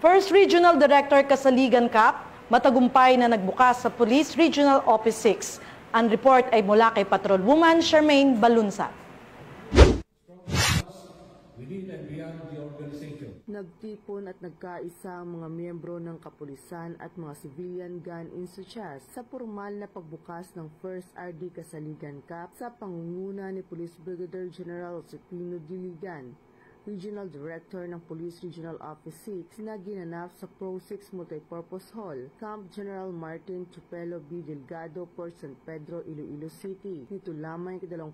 First Regional Director Kasaligan Cup, matagumpay na nagbukas sa Police Regional Office 6. Ang report ay mula kay Patrolwoman Charmaine Balunsat. Nagtipon at nagkaisa ang mga miyembro ng kapulisan at mga civilian gun enthusiasts sa formal na pagbukas ng First RD Kasaligan Cup sa pangunguna ni Police Brigadier General Josepino Diligan, Regional Director ng Police Regional Office 6 na ginanap sa Pro 6 Multipurpose Hall, Camp General Martin Chupelo B. Delgado, Port San Pedro, Iloilo City. Nito lamang 21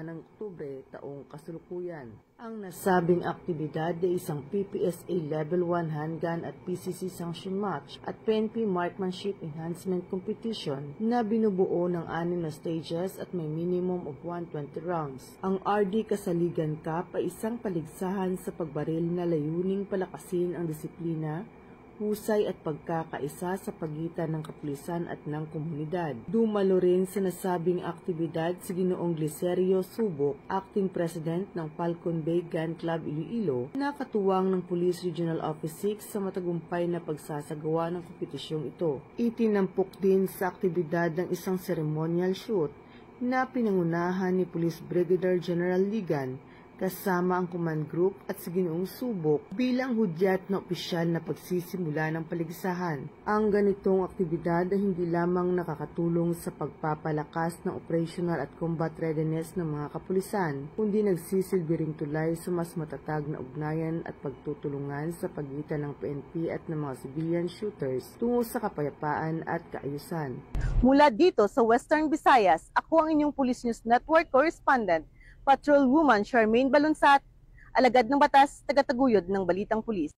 ng Oktubre taong kasalukuyan. Ang nasabing aktibidad ay isang PPSA Level 1 handgun at PCC sanction match at PNP Marksmanship Enhancement Competition na binubuo ng 6 na stages at may minimum of 120 rounds. Ang RD Kasaligan Cup ay isang paligsahan sa pagbaril na layuning palakasin ang disiplina, husay at pagkakaisa sa pagitan ng kapulisan at ng komunidad. Dumalo rin sa nasabing aktibidad si Ginoong Glicerio Subok, Acting President ng Falcon Bay Gun Club Iloilo, na katuwang ng Police Regional Office 6 sa matagumpay na pagsasagawa ng kompetisyong ito. Itinampok din sa aktibidad ng isang ceremonial shoot na pinangunahan ni Police Brigadier General Ligan kasama ang command group at si Ginoong Subok bilang hudyat na opisyal na pagsisimula ng paligsahan. Ang ganitong aktibidad ay hindi lamang nakakatulong sa pagpapalakas ng operational at combat readiness ng mga kapulisan, kundi nagsisilbi ring tulay sa mas matatag na ugnayan at pagtutulungan sa pagitan ng PNP at ng mga civilian shooters tungo sa kapayapaan at kaayusan. Mula dito sa Western Visayas, ako ang inyong Police News Network correspondent, Patrolwoman Charmaine Balunsat, alagad ng batas, tagataguyod ng Balitang Pulis.